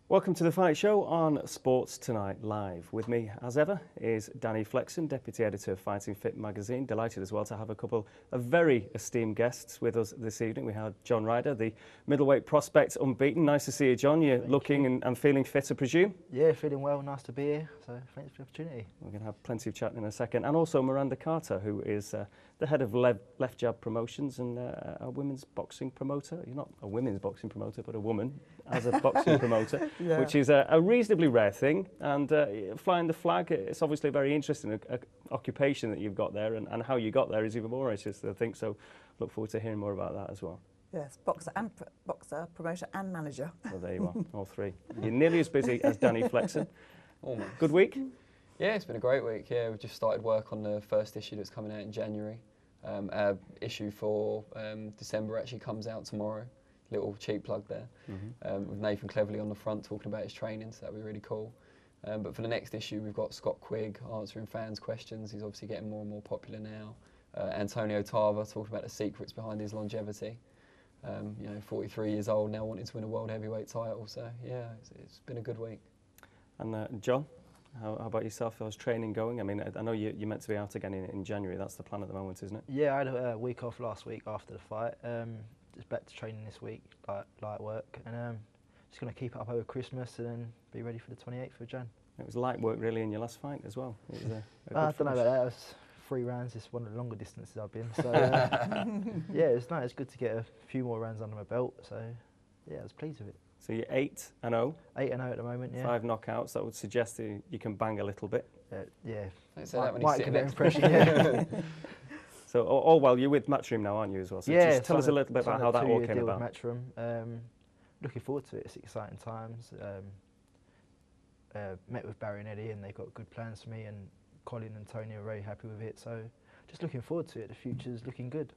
Welcome to the Fight Show on Sports Tonight Live. With me, as ever, is Danny Flexen, Deputy Editor of Fighting Fit magazine. Delighted as well to have a couple of very esteemed guests with us this evening. We had John Ryder, the middleweight prospect, unbeaten. Nice to see you, John. You're looking and feeling fit, I presume? Yeah, feeling well. Nice to be here. So thanks for the opportunity. We're going to have plenty of chat in a second. And also Miranda Carter, who is the head of Left Jab Promotions and a women's boxing promoter. You're not a women's boxing promoter, but a woman as a boxing promoter, Yeah. which is a reasonably rare thing. And flying the flag, it's obviously a very interesting occupation that you've got there, and how you got there is even more interesting, I think. So look forward to hearing more about that as well. Yes, boxer, promoter and manager. Well, there you are, all three. You're nearly as busy as Danny Flexen. Almost. Good week? Yeah, it's been a great week. Yeah, we've just started work on the first issue that's coming out in January. Our issue for December actually comes out tomorrow. Little cheap plug there. With Nathan Cleverley on the front talking about his training, so that'll be really cool. But for the next issue, we've got Scott Quigg answering fans' questions. He's obviously getting more and more popular now. Antonio Tarver talking about the secrets behind his longevity. 43 years old now, wanting to win a world heavyweight title. So yeah, it's been a good week. And John, how about yourself? How's training going? I mean, I know you're meant to be out again in January. That's the plan at the moment, isn't it? Yeah, I had a week off last week after the fight. Just back to training this week, light work, and just going to keep it up over Christmas and then be ready for the 28th of Jan. It was light work really in your last fight as well. It was I don't know about that. It was 3 rounds. It's one of the longer distances I've been. So yeah, it's good to get a few more rounds under my belt. So yeah, I was pleased with it. So you're 8-0. 8-0 at the moment. Yeah. 5 knockouts. That would suggest that you can bang a little bit. Yeah. Don't say that when Might he's give sitting that next to impression. Yeah. So, all well, you're with Matchroom now, aren't you, as well? So Yeah. just tell us a little bit about how that all came about. With Matchroom. Looking forward to it. It's exciting times. Met with Barry and Eddie, and they've got good plans for me. And Colin and Tony are very happy with it. So just looking forward to it. The future's looking good.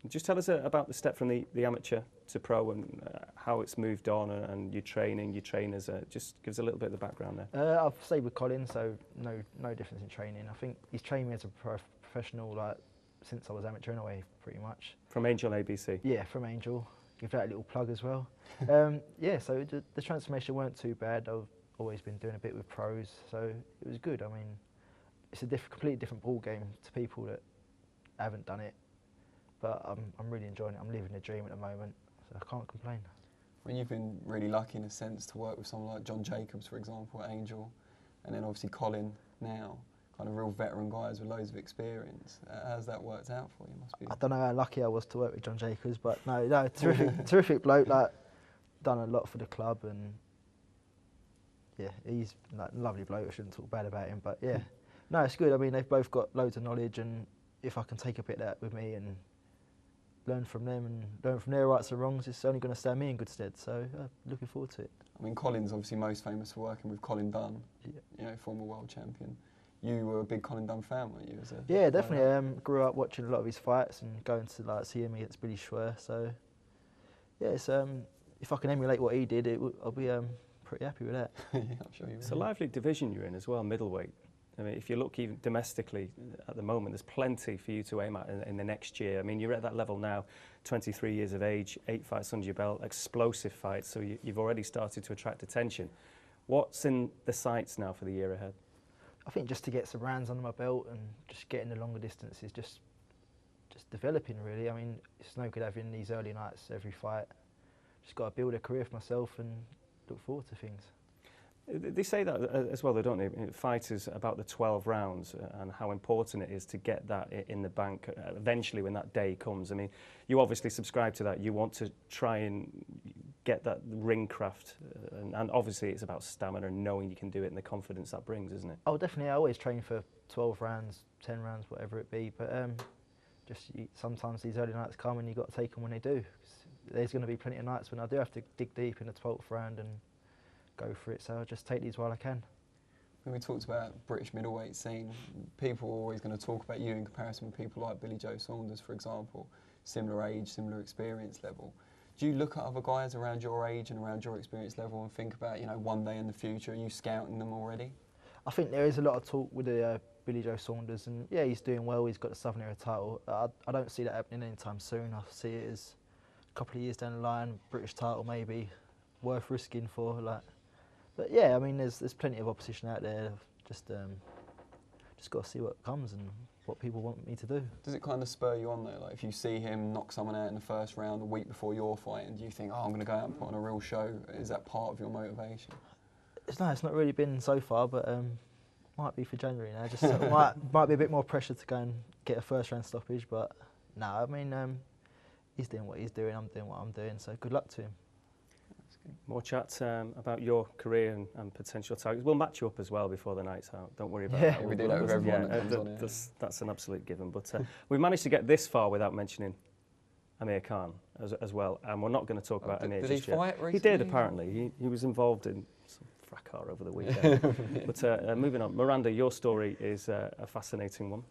Just tell us about the step from the amateur to pro and how it's moved on and your training, your trainers. Just give us a little bit of the background there. I've stayed with Colin, so no difference in training. I think he's trained me as a professional since I was amateur anyway, pretty much. From Angel ABC? Yeah, from Angel. Give that a little plug as well. Yeah, so the transformation weren't too bad. I've always been doing a bit with pros, so it was good. I mean, it's a completely different ball game to people that haven't done it. But I'm really enjoying it. I'm living the dream at the moment, so I can't complain. Well, you've been really lucky in a sense to work with someone like John Jacobs, for example, at Angel, and then obviously Colin now, kind of real veteran guys with loads of experience. How's that worked out for you? Must be. I don't know how lucky I was to work with John Jacobs, but no, terrific bloke. Done a lot for the club, and yeah, he's a lovely bloke. I shouldn't talk bad about him, but yeah, no, it's good. I mean, they've both got loads of knowledge, and if I can take a bit of that with me and learn from them and learn from their rights and wrongs, it's only going to stand me in good stead. So looking forward to it. I mean, Colin's obviously most famous for working with Colin Dunn, former world champion. You were a big Colin Dunn fan, weren't you? Yeah, definitely. Grew up watching a lot of his fights and going to see him against Billy Schwer. So yeah, it's, if I can emulate what he did, I'll be pretty happy with that. Yeah, I'm sure you will. It's a lively division you're in as well, middleweight. I mean, if you look even domestically at the moment, there's plenty for you to aim at in the next year. I mean, you're at that level now, 23 years of age, 8 fights under your belt, explosive fights, so you've already started to attract attention. What's in the sights now for the year ahead? I think just to get some rounds under my belt and just getting the longer distances, just developing really. I mean, it's no good having these early nights every fight. Just got to build a career for myself and look forward to things. They say that as well, don't they? Fighters about the 12 rounds and how important it is to get that in the bank eventually when that day comes. I mean, you obviously subscribe to that. You want to try and get that ring craft, and obviously it's about stamina and knowing you can do it and the confidence that brings, isn't it? Oh, definitely. I always train for 12 rounds, 10 rounds, whatever it be. But sometimes these early nights come and you've got to take them when they do. There's going to be plenty of nights when I do have to dig deep in the 12th round and go for it, so I'll just take these while I can. When we talked about British middleweight scene, people are always going to talk about you in comparison with people like Billy Joe Saunders, for example, similar age, similar experience level. Do you look at other guys around your age and around your experience level and think about, one day in the future, are you scouting them already? I think there is a lot of talk with Billy Joe Saunders, and yeah, he's doing well, he's got the Southern Era title. I don't see that happening anytime soon. I see it as a couple of years down the line, British title maybe, worth risking for. But yeah, I mean, there's plenty of opposition out there. Just got to see what comes and what people want me to do. Does it kind of spur you on though? Like if you see him knock someone out in the first round a week before your fight, and do you think, oh, I'm going to go out and put on a real show? Is that part of your motivation? It's not really been so far, but might be for January now. Just might be a bit more pressure to go and get a first round stoppage, but no, I mean, he's doing what he's doing, I'm doing what I'm doing, so good luck to him. More chat about your career and potential targets. We'll match you up as well before the night's out. Don't worry about that. We do that with everyone that comes on here. That's an absolute given. But we've managed to get this far without mentioning Amir Khan as well. And we're not going to talk about Amir just yet. Did he fight recently? He did, apparently. He was involved in some fracas over the weekend. But moving on. Miranda, your story is a fascinating one.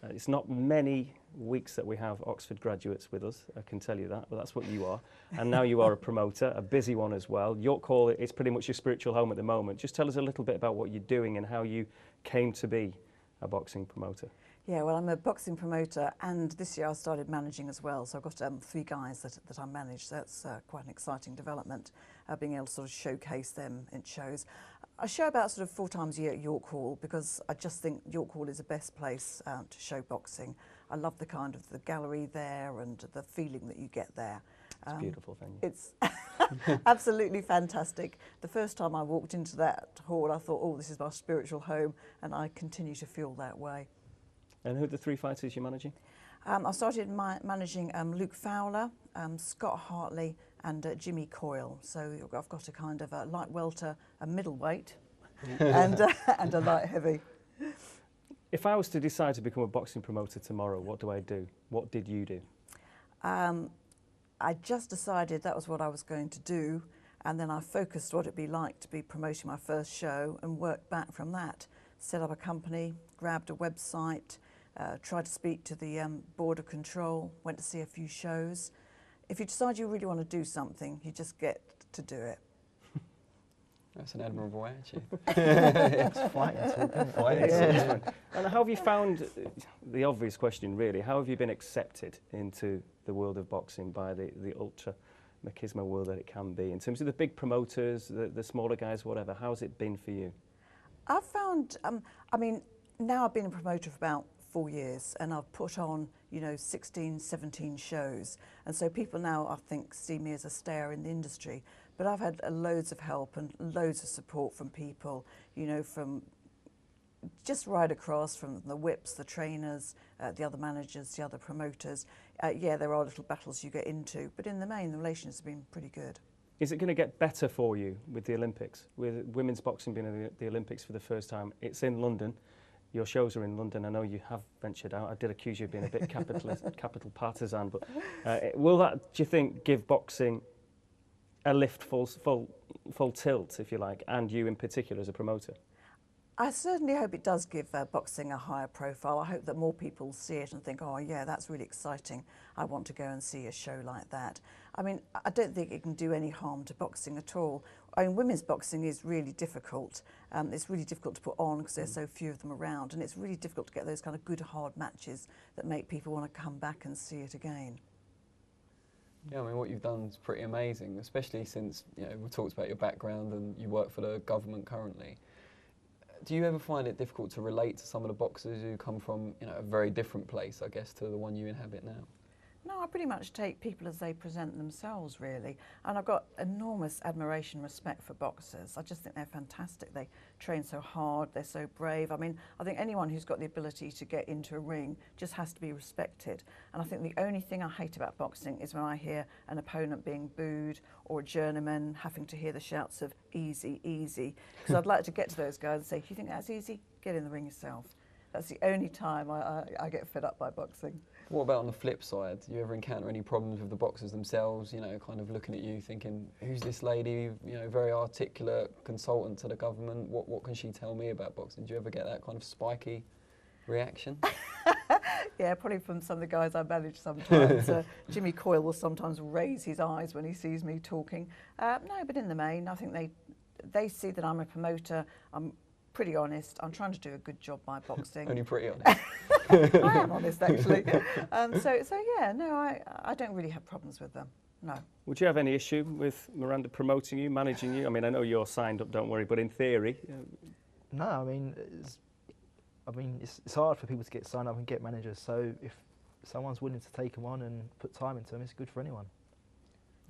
It's not many weeks that we have Oxford graduates with us, I can tell you that, but that's what you are. And now you are a promoter, a busy one as well. York Hall is pretty much your spiritual home at the moment. Just tell us a little bit about what you're doing and how you came to be a boxing promoter. Yeah, well, I'm a boxing promoter, and this year I started managing as well. So I've got 3 guys that I manage. So that's quite an exciting development, being able to sort of showcase them in shows. I show about sort of 4 times a year at York Hall because I just think York Hall is the best place to show boxing. I love the kind of the gallery there and the feeling that you get there. It's a beautiful venue. It's absolutely fantastic. The first time I walked into that hall, I thought, oh, this is my spiritual home, and I continue to feel that way. And who are the 3 fighters you're managing? I started managing Luke Fowler, Scott Hartley and Jimmy Coyle. So I've got a kind of a light welter, a middleweight and a light heavy. If I was to decide to become a boxing promoter tomorrow, what do I do? What did you do? I just decided that was what I was going to do, and then I focused what it'd be like to be promoting my first show and worked back from that. Set up a company, grabbed a website, tried to speak to the Board of Control, went to see a few shows. If you decide you really want to do something, you just get to do it. That's an admirable attitude. It's fighting talk, isn't it? And how have you found, the obvious question really, how have you been accepted into the world of boxing by the ultra machismo world that it can be, in terms of the big promoters, the smaller guys, whatever? How's it been for you? I've found, I mean, now I've been a promoter for about 4 years, and I've put on, 16, 17 shows. And so people now, I think, see me as a star in the industry. But I've had loads of help and loads of support from people, from just right across, from the whips, the trainers, the other managers, the other promoters. Yeah, there are little battles you get into, but in the main, the relations have been pretty good. Is it going to get better for you with the Olympics, with women's boxing being at the Olympics for the first time? It's in London. Your shows are in London. I know you have ventured out. I did accuse you of being a bit capital partisan, but will that, do you think, give boxing a lift full tilt, if you like, and you in particular as a promoter? I certainly hope it does give boxing a higher profile. I hope that more people see it and think, oh yeah, that's really exciting. I want to go and see a show like that. I mean, I don't think it can do any harm to boxing at all. I mean, women's boxing is really difficult. It's really difficult to put on because there's so few of them around, and it's really difficult to get those kind of good hard matches that make people want to come back and see it again. Yeah, I mean, what you've done is pretty amazing, especially since, we talked about your background and you work for the government currently. Do you ever find it difficult to relate to some of the boxers who come from, a very different place, I guess, to the one you inhabit now? No, I pretty much take people as they present themselves, really. And I've got enormous admiration and respect for boxers. I just think they're fantastic. They train so hard, they're so brave. I mean, I think anyone who's got the ability to get into a ring just has to be respected. And I think the only thing I hate about boxing is when I hear an opponent being booed or a journeyman having to hear the shouts of easy, easy. Because I'd like to get to those guys and say, you think that's easy? Get in the ring yourself. That's the only time I get fed up by boxing. What about on the flip side? Do you ever encounter any problems with the boxers themselves, kind of looking at you thinking, who's this lady, very articulate consultant to the government, what can she tell me about boxing? Do you ever get that kind of spiky reaction? Yeah, probably from some of the guys I manage sometimes. Jimmy Coyle will sometimes raise his eyes when he sees me talking. No, but in the main, I think they see that I'm a promoter. I'm pretty honest. I'm trying to do a good job by boxing. Only pretty honest. I am honest, actually. So yeah, no, I don't really have problems with them. No. Would you have any issue with Miranda promoting you, managing you? I mean, I know you're signed up, don't worry, but in theory... No, I mean, it's hard for people to get signed up and get managers. So if someone's willing to take them on and put time into them, it's good for anyone.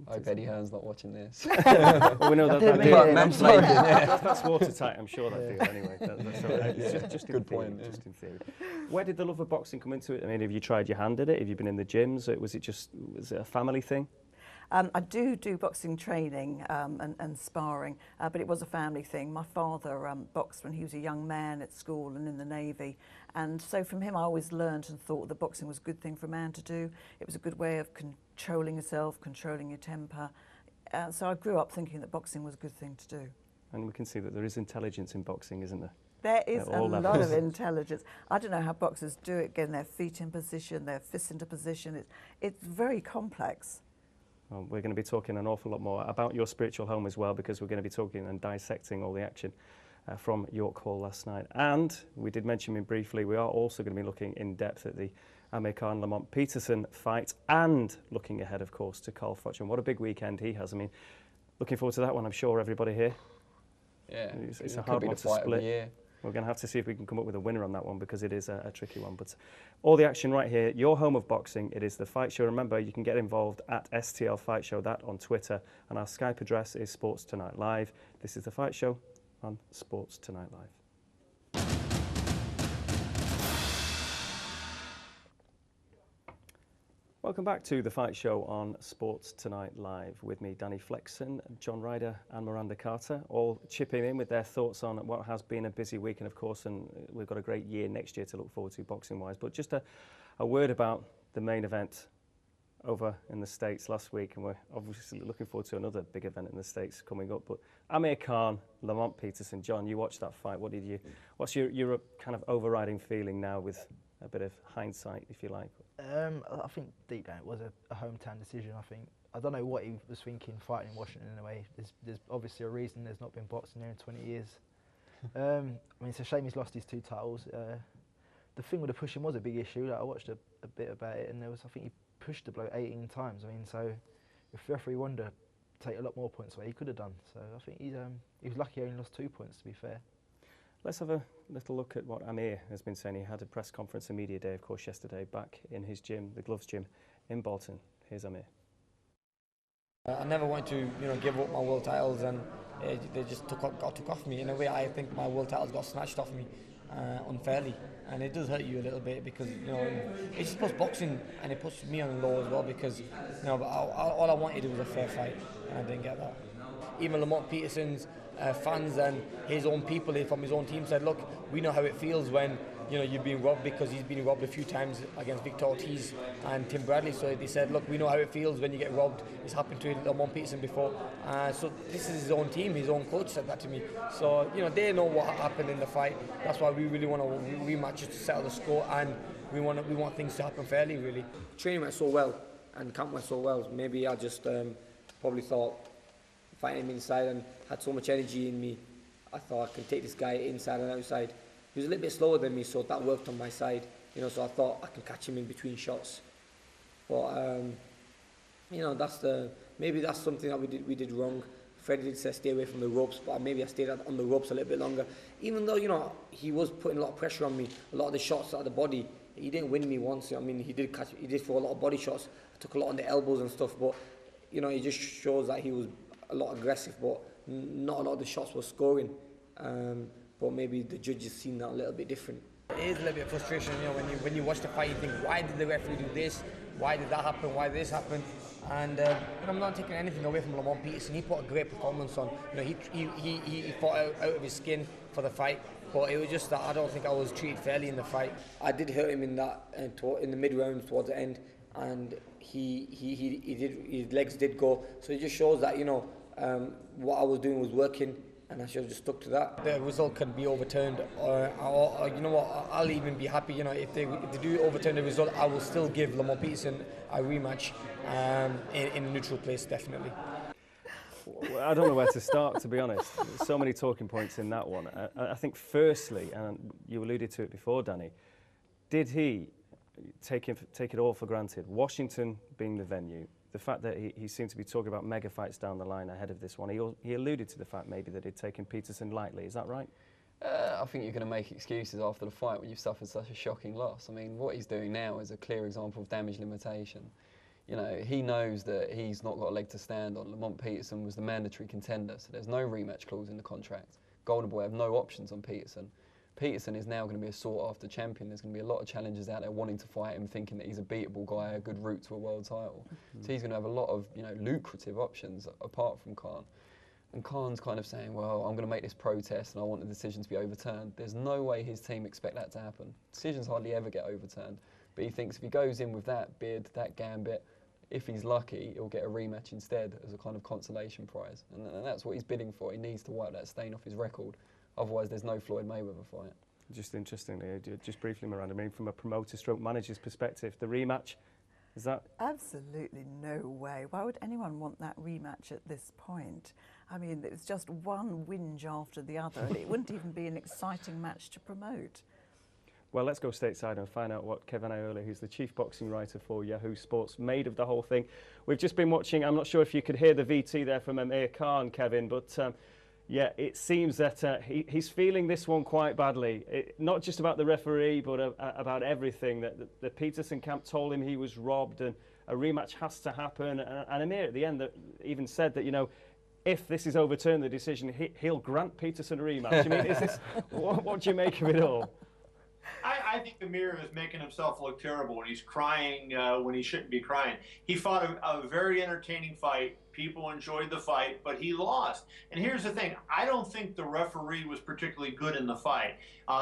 I hope Eddie Hearn's not watching this. Well, we know I that didn't deal, mean it, I'm sorry. that's watertight, I'm sure, that deal, anyway. That's all right. It's just Good in theory, point, yeah. just in theory. Where did the love of boxing come into it? I mean, have you tried your hand at it? Have you been in the gyms? Was it a family thing? I do boxing training and sparring, but it was a family thing. My father boxed when he was a young man at school and in the Navy. And so from him I always learned and thought that boxing was a good thing for a man to do. It was a good way of controlling yourself, controlling your temper. So I grew up thinking that boxing was a good thing to do. And we can see that there is intelligence in boxing, isn't there? There is At a all lot levels. of intelligence. I don't know how boxers do it, getting their feet in position, their fists into position. It's very complex. Well, we're going to be talking an awful lot more about your spiritual home as well, because we're going to be talking and dissecting all the action from York Hall last night. And we did mention him briefly, we are also going to be looking in depth at the Amir Khan Lamont Peterson fight, and looking ahead, of course, to Carl Froch. And what a big weekend he has. I mean, looking forward to that one, I'm sure everybody here. Yeah, It's a it hard could be one the to fight of the split. year. We're going to have to see if we can come up with a winner on that one, because it is a tricky one. But all the action right here, your home of boxing. It is The Fight Show. Remember, you can get involved at STL Fight Show, that on Twitter. And our Skype address is Sports Tonight Live. This is The Fight Show on Sports Tonight Live. Welcome back to The Fight Show on Sports Tonight Live. With me, Danny Flexen, John Ryder and Miranda Carter, all chipping in with their thoughts on what has been a busy week. And of course, and we've got a great year next year to look forward to boxing-wise. But just a word about the main event over in the States last week. And we're obviously looking forward to another big event in the States coming up. But Amir Khan, Lamont Peterson. John, you watched that fight. What's your kind of overriding feeling now with a bit of hindsight, if you like? I think deep down it was a hometown decision. I don't know what he was thinking fighting in Washington in a way. There's obviously a reason there's not been boxing there in 20 years. I mean, it's a shame he's lost his 2 titles. The thing with the pushing was a big issue. I watched a bit about it, and I think he pushed the bloke 18 times. I mean, so if the referee wanted to take a lot more points away, he could have done. So I think he was lucky he only lost 2 points, to be fair. Let's have a little look at what Amir has been saying. He had a press conference and media day, of course, yesterday, back in his gym, the Gloves Gym in Bolton. Here's Amir. I never wanted to, give up my world titles, and they just took off me. In a way, I think my world titles got snatched off me unfairly, and it does hurt you a little bit because it just puts boxing and it puts me on the low as well because but all I wanted was a fair fight, and I didn't get that. Even Lamont Peterson's fans and his own people from his own team said, look, we know how it feels when you've been robbed, because he's been robbed a few times against Victor Ortiz and Tim Bradley. So they said, look, we know how it feels when you get robbed. It's happened to Lamont Peterson before. So this is his own team, his own coach said that to me. So they know what happened in the fight. That's why we really want to rematch it to settle the score, and we want things to happen fairly, really. Training went so well and camp went so well. Maybe I just probably thought fighting him inside and had so much energy in me. I thought I could take this guy inside and outside. He was a little bit slower than me, so that worked on my side. So I thought I could catch him in between shots. But maybe that's something that we did wrong. Freddie did say stay away from the ropes, but maybe I stayed on the ropes a little bit longer. Even though he was putting a lot of pressure on me, a lot of the shots at the body. He didn't win me once. I mean, he did throw a lot of body shots. I took a lot on the elbows and stuff, but it just shows that he was a lot aggressive, but not a lot of the shots were scoring. But maybe the judges seen that a little bit different. It is a little bit of frustration, when you watch the fight, you think, why did the referee do this? Why did that happen? Why did this happen? And I'm not taking anything away from Lamont Peterson. He put a great performance on. He fought out of his skin for the fight. But it was just that I don't think I was treated fairly in the fight. I did hurt him in that in the mid rounds towards the end, and his legs did go. So it just shows that what I was doing was working, and I should have just stuck to that. The result can be overturned, or I'll even be happy. If they do overturn the result, I will still give Lamont Peterson a rematch in a neutral place, definitely. Well, I don't know where to start, to be honest. There's so many talking points in that one. I think firstly, and you alluded to it before, Danny, did he take it all for granted? Washington being the venue, the fact that he seemed to be talking about mega fights down the line ahead of this one. He alluded to the fact maybe that he'd taken Peterson lightly. Is that right? I think you're going to make excuses after the fight when you've suffered such a shocking loss. I mean, what he's doing now is a clear example of damage limitation. You know, he knows that he's not got a leg to stand on. Lamont Peterson was the mandatory contender, so there's no rematch clause in the contract. Golden Boy have no options on Peterson. Peterson is now going to be a sought-after champion. There's going to be a lot of challengers out there wanting to fight him, thinking that he's a beatable guy, a good route to a world title. So he's going to have a lot of, you know, lucrative options apart from Khan. And Khan's kind of saying, well, I'm going to make this protest and I want the decision to be overturned. There's no way his team expect that to happen. Decisions hardly ever get overturned. But he thinks if he goes in with that bid, that gambit, if he's lucky, he'll get a rematch instead as a kind of consolation prize. And that's what he's bidding for. He needs to wipe that stain off his record. Otherwise, there's no Floyd Mayweather fight. Just interestingly, just briefly, Miranda, I mean, from a promoter stroke manager's perspective, the rematch, is that? Absolutely no way. Why would anyone want that rematch at this point? I mean, it was just one whinge after the other, and it wouldn't even be an exciting match to promote. Well, let's go stateside and find out what Kevin Iola, who's the chief boxing writer for Yahoo Sports, made of the whole thing. We've just been watching, I'm not sure if you could hear the VT there from Amir Khan, Kevin, but yeah, it seems that he's feeling this one quite badly. Not just about the referee, but about everything. That the Peterson camp told him he was robbed and a rematch has to happen. And Amir at the end even said that, you know, if this is overturned, the decision, he'll grant Peterson a rematch. I mean, is this, what do you make of it all? I think Amir is making himself look terrible when he's crying when he shouldn't be crying. He fought a very entertaining fight. People enjoyed the fight, but he lost. And here's the thing. I don't think the referee was particularly good in the fight.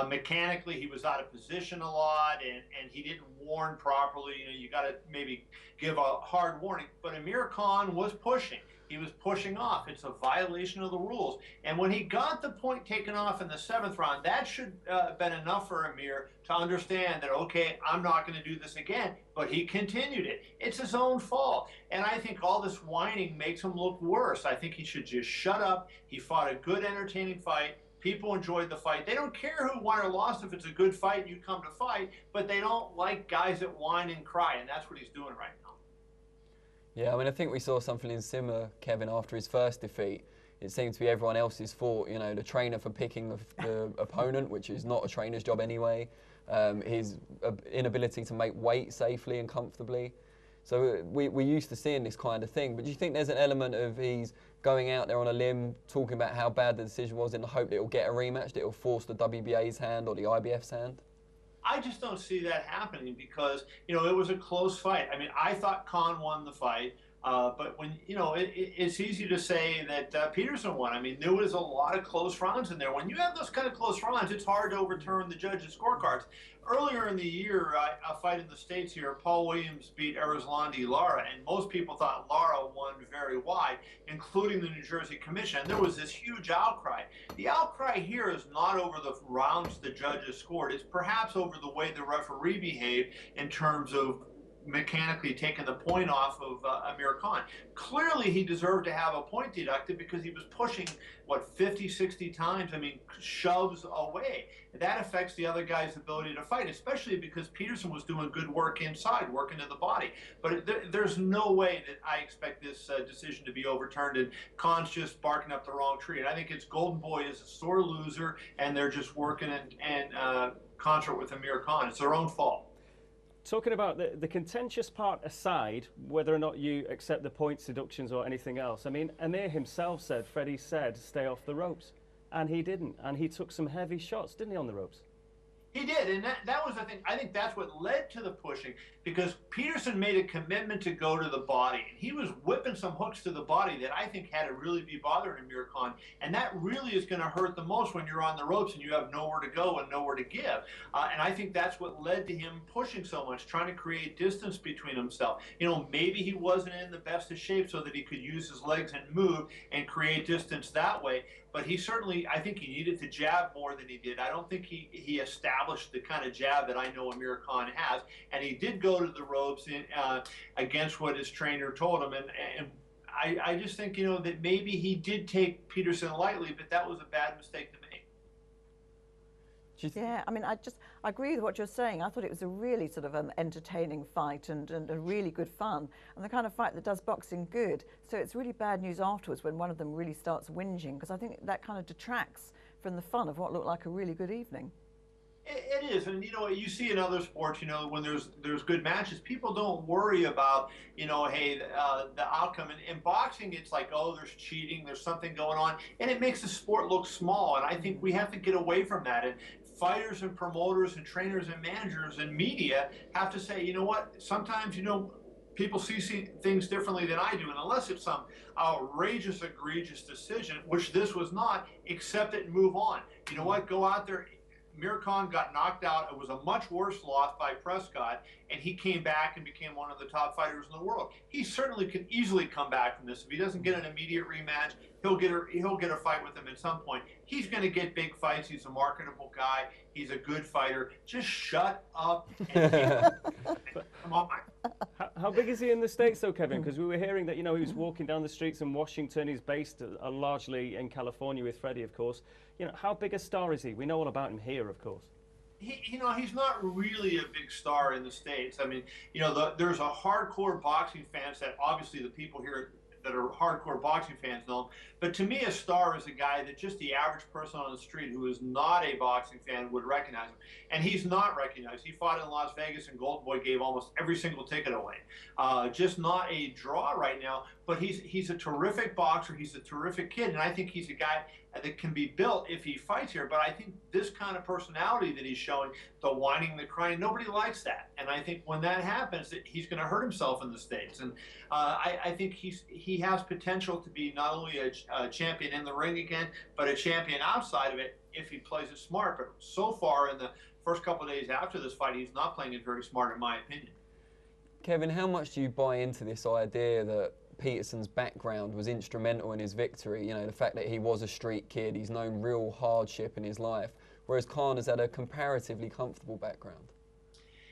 Mechanically, he was out of position a lot, and he didn't warn properly. You know, you got to maybe give a hard warning. But Amir Khan was pushing. He was pushing off. It's a violation of the rules. And when he got the point taken off in the 7th round, that should have been enough for Amir to understand that, okay, I'm not going to do this again. But he continued it. It's his own fault. And I think all this whining makes him look worse. I think he should just shut up. He fought a good, entertaining fight. People enjoyed the fight. They don't care who won or lost if it's a good fight and you come to fight, but they don't like guys that whine and cry, and that's what he's doing right now. Yeah, I mean, I think we saw something in similar, Kevin, after his first defeat. It seemed to be everyone else's fault. You know, the trainer for picking the opponent, which is not a trainer's job anyway. His inability to make weight safely and comfortably. So we're used to seeing this kind of thing. But do you think there's an element of he's going out there on a limb, talking about how bad the decision was in the hope that it'll get a rematch, that it'll force the WBA's hand or the IBF's hand? I just don't see that happening because, you know, it was a close fight. I mean, I thought Khan won the fight, but when, you know, it's easy to say that Peterson won. I mean, there was a lot of close rounds in there. When you have those kind of close rounds, it's hard to overturn the judges' scorecards. Earlier in the year, a fight in the States here, Paul Williams beat Erislandy Lara, and most people thought Lara won very wide, including the New Jersey Commission. And there was this huge outcry. The outcry here is not over the rounds the judges scored. It's perhaps over the way the referee behaved in terms of mechanically taking the point off of Amir Khan. Clearly, he deserved to have a point deducted because he was pushing, what, 50, 60 times? I mean, shoves away. That affects the other guy's ability to fight, especially because Peterson was doing good work inside, working to the body. But there's no way that I expect this decision to be overturned, and Khan's just barking up the wrong tree. And I think it's Golden Boy is a sore loser, and they're just working in concert with Amir Khan. It's their own fault. Talking about the contentious part aside, whether or not you accept the points deductions or anything else, I mean, Amir himself said, Freddie said, stay off the ropes. And he didn't. And he took some heavy shots, didn't he, on the ropes? He did, and that was the thing. I think that's what led to the pushing, because Peterson made a commitment to go to the body, and he was whipping some hooks to the body that I think had to really be bothering Amir Khan, and that really is going to hurt the most when you're on the ropes and you have nowhere to go and nowhere to give. And I think that's what led to him pushing so much, trying to create distance between himself. You know, maybe he wasn't in the best of shape so that he could use his legs and move and create distance that way. But he certainly, I think he needed to jab more than he did. I don't think he established the kind of jab that I know Amir Khan has. And he did go to the ropes against what his trainer told him. And I just think, you know, that maybe he did take Peterson lightly, but that was a bad mistake to make. Yeah, I mean, I agree with what you're saying. I thought it was a really sort of entertaining fight and a really good fun, and the kind of fight that does boxing good. So it's really bad news afterwards when one of them really starts whinging, because I think that kind of detracts from the fun of what looked like a really good evening. It is, and you see in other sports, when there's good matches, people don't worry about, hey, the outcome. And in boxing, it's like, oh, there's cheating, there's something going on, and it makes the sport look small. And I think we have to get away from that. And fighters and promoters and trainers and managers and media have to say, you know what? Sometimes, people see things differently than I do, and unless it's some outrageous, egregious decision, which this was not, accept it and move on. You know what? Go out there. Amir Khan got knocked out. It was a much worse loss by Prescott, and he came back and became one of the top fighters in the world. He certainly could easily come back from this. If he doesn't get an immediate rematch, he'll get a fight with him at some point. He's going to get big fights. He's a marketable guy. He's a good fighter. Just shut up and come on. How big is he in the States, though, Kevin? Because we were hearing that, he was walking down the streets in Washington. He's based largely in California with Freddie, of course. How big a star is he? We know all about him here, of course. He's not really a big star in the States. I mean, there's a hardcore boxing fans that obviously the people here that are hardcore boxing fans know him. But to me, a star is a guy that just the average person on the street who is not a boxing fan would recognize him. And he's not recognized. He fought in Las Vegas, and Golden Boy gave almost every single ticket away. Just not a draw right now, but he's a terrific boxer. He's a terrific kid, and I think he's a guy that can be built if he fights here. But I think this kind of personality that he's showing, the whining, the crying, nobody likes that. And I think when that happens, he's going to hurt himself in the States. And I think he has potential to be not only a champion in the ring again, but a champion outside of it if he plays it smart. But so far in the first couple of days after this fight, he's not playing it very smart, in my opinion. Kevin, how much do you buy into this idea that Peterson's background was instrumental in his victory? The fact that he was a street kid, he's known real hardship in his life, whereas Khan has had a comparatively comfortable background.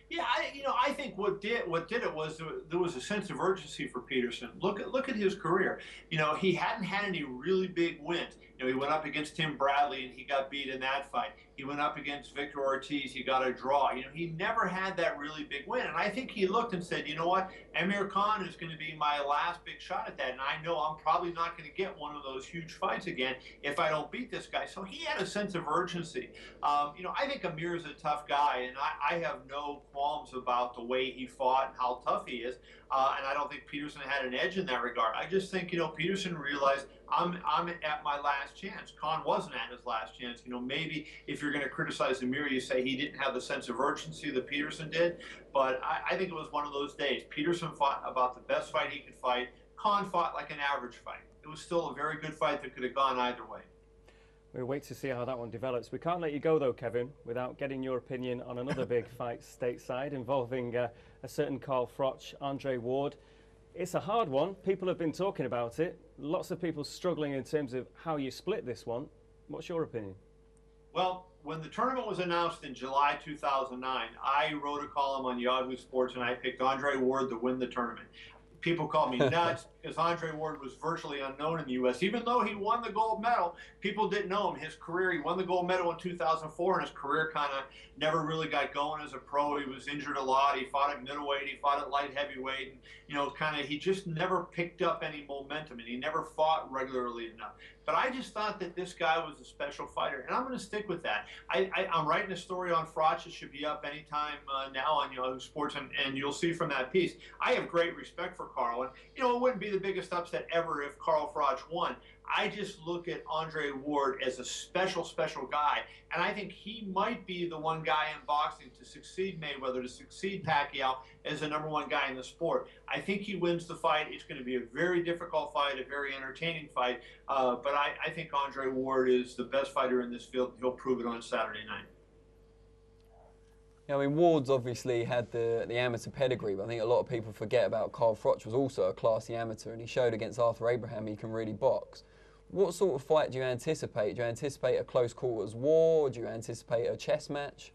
Yeah, I think what did it was there was a sense of urgency for Peterson. Look at his career. He hadn't had any really big wins. He went up against Tim Bradley and he got beat in that fight. He went up against Victor Ortiz. He got a draw. He never had that really big win. And I think he looked and said, you know what, Amir Khan is going to be my last big shot at that. And I know I'm probably not going to get one of those huge fights again if I don't beat this guy. So he had a sense of urgency. I think Amir is a tough guy, and I have no qualms about the way he fought and how tough he is. And I don't think Peterson had an edge in that regard. I just think, Peterson realized I'm at my last chance. Khan wasn't at his last chance. Maybe if you're going to criticize Amir, you say he didn't have the sense of urgency that Peterson did. But I think it was one of those days. Peterson fought about the best fight he could fight. Khan fought like an average fight. It was still a very good fight that could have gone either way. We'll wait to see how that one develops. We can't let you go, though, Kevin, without getting your opinion on another big fight stateside involving a certain Carl Froch, Andre Ward. It's a hard one. People have been talking about it. Lots of people struggling in terms of how you split this one. What's your opinion? Well, when the tournament was announced in July 2009, I wrote a column on Yahoo Sports, and I picked Andre Ward to win the tournament. People called me nuts because Andre Ward was virtually unknown in the U.S. Even though he won the gold medal, people didn't know him. His career, he won the gold medal in 2004, and his career kind of never really got going as a pro. He was injured a lot. He fought at middleweight. He fought at light heavyweight. And, he just never picked up any momentum, and he never fought regularly enough. But I just thought that this guy was a special fighter, and I'm going to stick with that. I'm writing a story on Froch. It should be up anytime now on Yahoo Sports, and you'll see from that piece. I have great respect for Carl, and it wouldn't be the biggest upset ever if Carl Froch won. I just look at Andre Ward as a special, special guy, and I think he might be the one guy in boxing to succeed Mayweather, to succeed Pacquiao as the #1 guy in the sport. I think he wins the fight. It's going to be a very difficult fight, a very entertaining fight, but I think Andre Ward is the best fighter in this field. He'll prove it on Saturday night. Ward's obviously had the amateur pedigree, but I think a lot of people forget about Carl Froch was also a classy amateur, and he showed against Arthur Abraham he can really box. What sort of fight do you anticipate? Do you anticipate a close quarters war? Do you anticipate a chess match?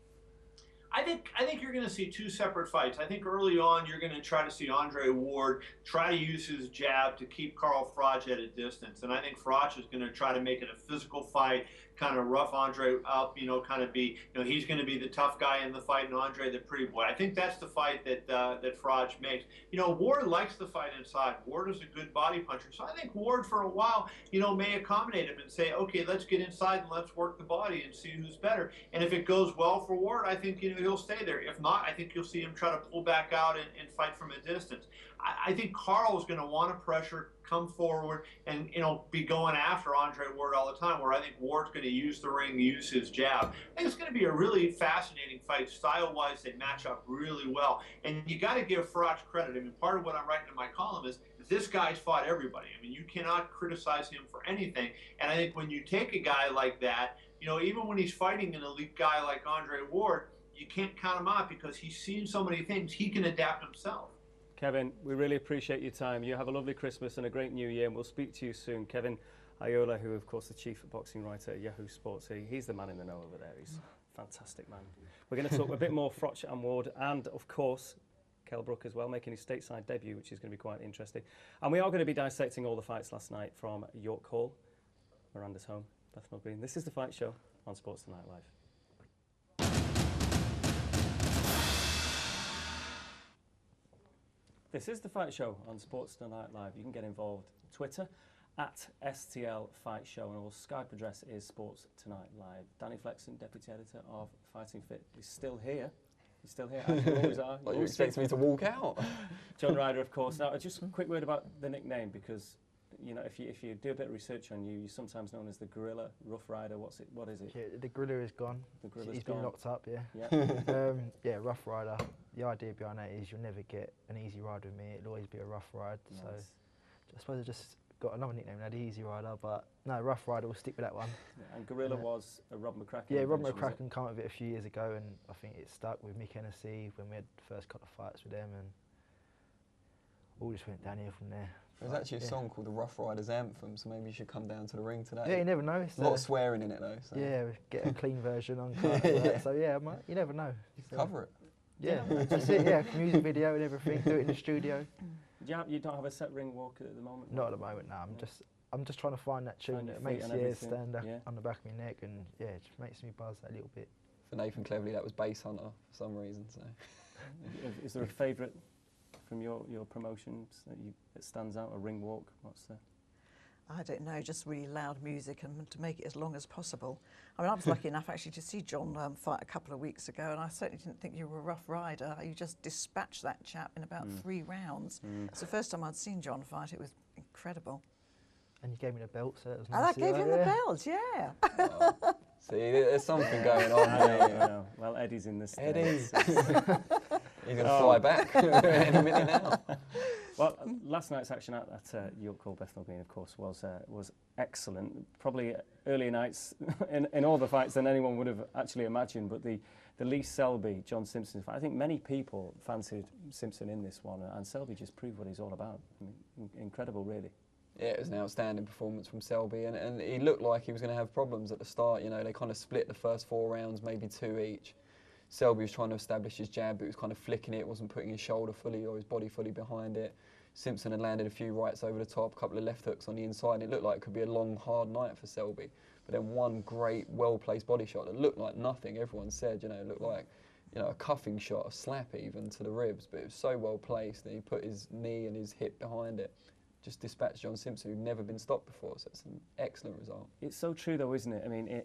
I think you're going to see two separate fights. I think early on you're going to try to see Andre Ward try to use his jab to keep Carl Froch at a distance, and I think Froch is going to try to make it a physical fight, kind of rough Andre up, kind of be, he's going to be the tough guy in the fight, and Andre the pretty boy. I think that's the fight that that Froch makes. Ward likes the fight inside. Ward is a good body puncher, so I think Ward for a while, may accommodate him and say, okay, let's get inside and let's work the body and see who's better. And if it goes well for Ward, I think he'll stay there. If not, I think you'll see him try to pull back out and fight from a distance. I think Carl is going to want to pressure, come forward, and be going after Andre Ward all the time. Where I think Ward's going to use the ring, use his jab. I think it's going to be a really fascinating fight. Style-wise, they match up really well, and you got to give Froch credit. I mean, part of what I'm writing in my column is this guy's fought everybody. I mean, you cannot criticize him for anything. And I think when you take a guy like that, even when he's fighting an elite guy like Andre Ward, you can't count him out because he's seen so many things. He can adapt himself. Kevin, we really appreciate your time. You have a lovely Christmas and a great New Year, and we'll speak to you soon. Kevin Iola, who, of course, the chief boxing writer at Yahoo Sports, he's the man in the know over there. He's a fantastic man. We're going to talk a bit more Froch and Ward, and, of course, Kell Brook as well, making his stateside debut, which is going to be quite interesting. And we are going to be dissecting all the fights last night from York Hall, Miranda's home, Bethnal Green. This is The Fight Show on Sports Tonight Live. This is The Fight Show on Sports Tonight Live. You can get involved on Twitter at STL Fight Show, and our Skype address is Sports Tonight Live. Danny Flexen, Deputy Editor of Fighting Fit, is still here. He's still here, as you always are. Like you expect me to walk out? John Ryder, of course. Now, just a quick word about the nickname, because if you do a bit of research on you, you're sometimes known as the Gorilla, Rough Rider. What is it? Yeah, the Gorilla is gone. The Gorilla's He's gone. been locked up, yeah. Yeah. Yeah, Rough Rider. The idea behind that is you'll never get an easy ride with me. It'll always be a rough ride. Nice. So I suppose I just got another nickname now, the Easy Rider, but no, Rough Rider, we'll stick with that one. Yeah, and Gorilla was a Rob McCracken. Yeah, Rob invention, was it? McCracken came up with it a few years ago, and I think it stuck with Mick Hennessy when we had the first couple of fights with them, and all just went downhill from there. There's actually a song called the Rough Riders Anthem, so maybe you should come down to the ring today. Yeah, you never know. It's a lot of swearing in it though. So. Yeah, get a clean version on. So yeah, you never know. So, cover it. Yeah, that's it. Yeah, music video and everything. Do it in the studio. You don't have a set ring walk at the moment? Not at the moment. No, I'm just trying to find that tune that makes stand up on the back of my neck, and yeah, it just makes me buzz that little bit. For Nathan Cleverly, that was Bass Hunter for some reason. So, is there a favourite from your promotions that stands out? A ring walk? What's the? I don't know, just really loud music and to make it as long as possible. I mean, I was lucky enough actually to see John fight a couple of weeks ago, and I certainly didn't think you were a rough rider. You just dispatched that chap in about 3 rounds. It's the first time I'd seen John fight. It was incredible. And you gave me the belt, so that was nice. nice. And I gave him the belt, yeah. oh, see, there's something going on here. I know. Well, Eddie's in the States. He's going to fly back in a minute now. Well, last night's action at York Hall, Bethnal Green, of course, was excellent. Probably earlier nights in all the fights than anyone would have actually imagined. But the Lee Selby, John Simpson fight, I think many people fancied Simpson in this one, and Selby just proved what he's all about. I mean, incredible, really. Yeah, it was an outstanding performance from Selby, and he looked like he was going to have problems at the start. You know, they kind of split the first 4 rounds, maybe 2 each. Selby was trying to establish his jab, but he was kind of flicking it, wasn't putting his shoulder fully or his body fully behind it. Simpson had landed a few rights over the top, a couple of left hooks on the inside, and it looked like it could be a long, hard night for Selby. But then one great, well-placed body shot that looked like nothing. Everyone said, it looked like, a cuffing shot, a slap even to the ribs, but it was so well-placed that he put his knee and his hip behind it. Just dispatched John Simpson, who'd never been stopped before, so it's an excellent result. It's so true, though, isn't it? I mean,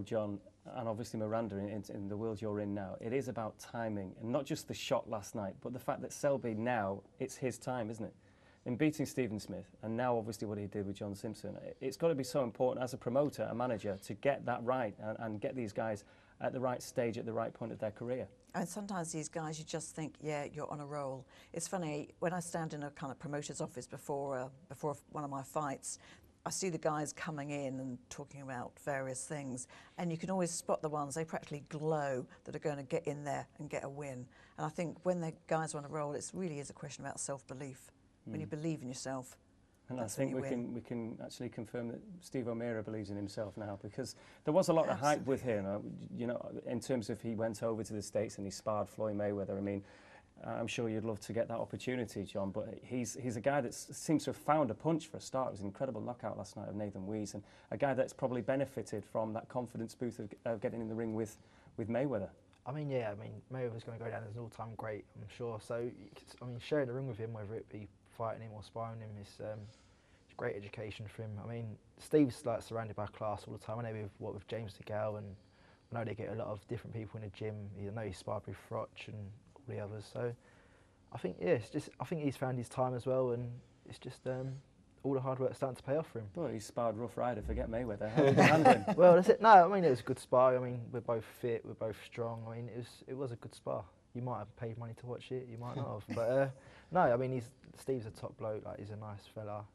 John, and obviously Miranda in the world you're in now, it is about timing, and not just the shot last night, but the fact that Selby now, it's his time, isn't it? In beating Stephen Smith, and now obviously what he did with John Simpson, it's got to be so important as a promoter, a manager, to get that right and get these guys at the right stage, at the right point of their career. And sometimes these guys, you just think, yeah, you're on a roll. It's funny, when I stand in a kind of promoter's office before one of my fights, I see the guys coming in and talking about various things, and you can always spot the ones, they practically glow, that are going to get in there and get a win. And I think when the guys are on a roll, it really is a question about self-belief. When you believe in yourself. And That's I think when you we can actually confirm that Steve O'Meara believes in himself now, because there was a lot of hype with him, you know, in terms of he went over to the States and he sparred Floyd Mayweather. I mean, I'm sure you'd love to get that opportunity, John, but he's a guy that seems to have found a punch for a start. It was an incredible knockout last night of Nathan Weiss, and a guy that's probably benefited from that confidence boost of getting in the ring with Mayweather. I mean, yeah, I mean, Mayweather's going to go down as an all-time great, I'm sure. So, I mean, sharing the ring with him, whether it be fighting him or sparring him, is great education for him. I mean, Steve's like surrounded by class all the time. I know with James DeGale, and I know they get a lot of different people in the gym. I know he sparred with Froch and all the others. So, I think I think he's found his time as well, and it's just all the hard work starting to pay off for him. Well, he sparred Rough Rider, forget Mayweather. How did you handle him? Well, that's it. No, I mean, it was a good spar. I mean, we're both fit, we're both strong. I mean, it was a good spar. You might have paid money to watch it, you might not have. But no, I mean, Steve's a top bloke. Like, he's a nice fella.